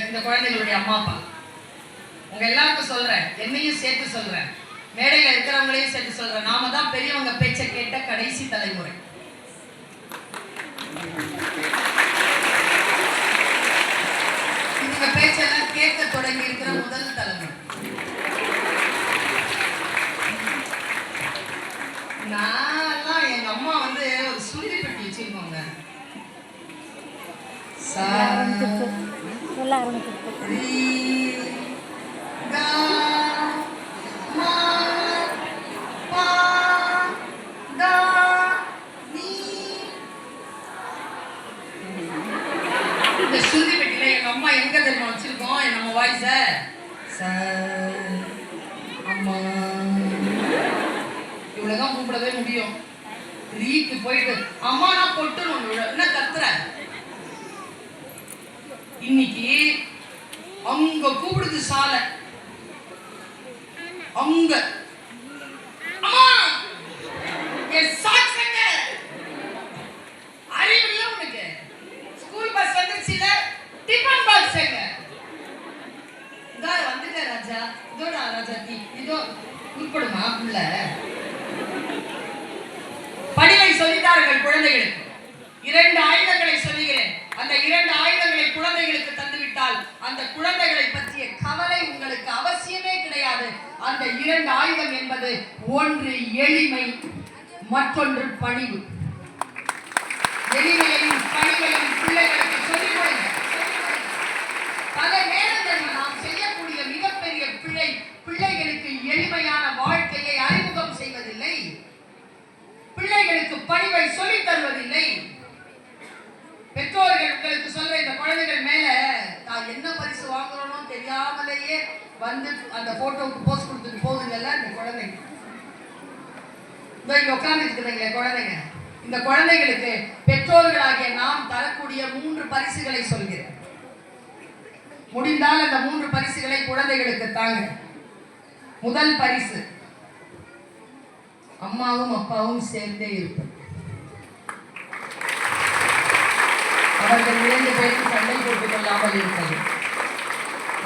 இந்த குழந்தைகளுடைய அம்மா அப்பா உங்க எல்லாருக்கும் சொல்றேன், என்னையும் சேர்த்து சொல்றேன், மேடையில் இருக்கிறவங்களையும் சேர்த்து சொல்றேன். நாம தான் பெரியவங்க பேச்சை கேட்ட கடைசி தலைமுறை. இவங்க பேச்செல்லாம் கேட்க தொடங்கி இருக்கிற முதல் தலைமுறை. நான் எங்க அம்மா வந்து ஒரு சுருதி பெட்டி வச்சிருக்கோங்க. இந்த சுருதி பெட்டியில எங்க அம்மா எங்க தெரியுமா வச்சிருக்கோம்? நம்ம வாய்ஸ அம்மா இவ்வளவுதான் கூப்பிடவே முடியும். ரீக்கு போயிட்டு அம்மா நான் பொட்டுன்னு என்ன கத்துற. இன்னைக்கு அங்க கூப்பிடுது சாலை, அங்க அம்மா என் சாக்ஸ் எங்க? அறிவு இல்ல உனக்கு? ஸ்கூல் பஸ் வந்துச்சுல, டிஃபன் பாக்ஸ் எங்க? இதோ வந்துட்ட ராஜா, இதோடா ராஜா நீ இதோ உட்படுமா உள்ள. படிவை சொல்லித்தார்கள் குழந்தைகளுக்கு. 2 ஆயுதங்களை சொல்லுகிறேன். அந்த 2 ஆயுதங்களை குழந்தைகளுக்கு தந்துவிட்டால் அந்த குழந்தைகளை பற்றிய கவலை உங்களுக்கு அவசியமே கிடையாது. அந்த 2 ஆயுதம் என்பது ஒன்று எளிமை, மற்றொன்று பணிவு. எளிமையையும் பணிவையும் பிள்ளைகளுக்கு சொல்லிக் கொடுங்க. பல நேரங்களில் நாம் செய்யக்கூடிய மிகப்பெரிய பிழை, பிள்ளைகளுக்கு எளிமையான வாழ்க்கையை அறிமுகம் செய்வதில்லை, பிள்ளைகளுக்கு பணிவை சொல்லித் தருவதில்லை. பெற்றோர்கள் உங்களுக்கு சொல்ற இந்த குழந்தைகள் மேல நான் என்ன பரிசு வாங்குறோனோ தெரியாமலேயே வந்து அந்த போட்டோவுக்கு போஸ்ட் கொடுத்துட்டு போகுதுங்கல்ல இந்த குழந்தைங்க. இங்க உட்கார்ந்து இருக்கிறீங்களே குழந்தைங்க, இந்த குழந்தைகளுக்கு பெற்றோர்களாகிய நாம் தரக்கூடிய 3 பரிசுகளை சொல்கிறேன். முடிந்தால் அந்த 3 பரிசுகளை குழந்தைகளுக்கு தாங்க. முதல் பரிசு, அம்மாவும் அப்பாவும் சேர்ந்தே இருப்பது. அவர்கள் 2 பேரும் சண்டை போட்டுக் கொள்ளாமல் இருப்பது.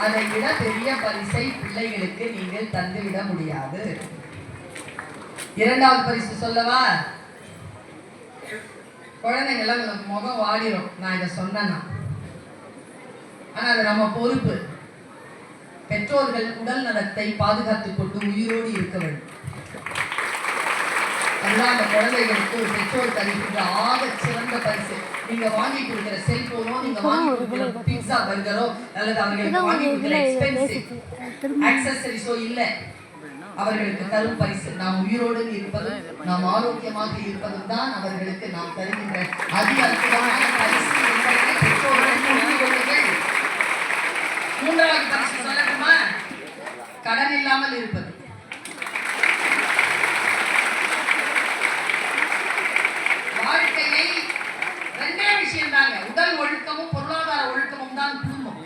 அதை விட பெரிய பரிசை பிள்ளைகளுக்கு நீங்கள் தந்துவிட முடியாது. 2வது பரிசு சொல்லவா? குழந்தைங்கெல்லாம் முகம் வாடிடும் நான் இதை சொன்னேன்னா. ஆனா அது நம்ம பொறுப்பு. பெற்றோர்கள் உடல் நலத்தை பாதுகாத்துக் கொண்டு உயிரோடு இருக்க வேண்டும். அதுதான் அந்த குழந்தைகளுக்கு ஒரு பெற்றோர் தருகின்ற ஆக சிறந்த பரிசு. நீங்க வாங்கி கொடுக்கிற செல்போனோ, நீங்க வாங்கி கொடுக்கிற பீட்சா பர்கரோ, அல்லது அவர்களுக்கு வாங்கி கொடுக்கிற எக்ஸ்பென்சிவ் ஆக்சசரிஸோ இல்ல. அவர்களுக்கு தரும் பரிசு நாம் உயிரோடு இருப்பதும் நாம் ஆரோக்கியமாக இருப்பதும் தான் அவர்களுக்கு நாம் தருகின்ற அதி அற்புதமான பரிசு என்பதை பெற்றோர்கள் புரிந்து கொள்ளுங்கள். 3வது பரிசு சொல்லட்டுமா? கடன் இல்லாமல் இருப்பது. வாழ்க்கையை 2 விஷயம் தாங்க, உடல் ஒழுக்கமும் பொருளாதார ஒழுக்கமும் தான் குடும்பம்.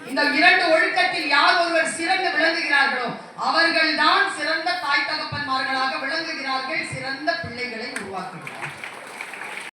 இந்த 2 ஒழுக்கத்தில் யார் ஒருவர் சிறந்து விளங்குகிறார்களோ அவர்கள் தான் சிறந்த தாய் தகப்பன்மார்களாக விளங்குகிறார்கள், சிறந்த பிள்ளைகளை உருவாக்குகிறார்கள்.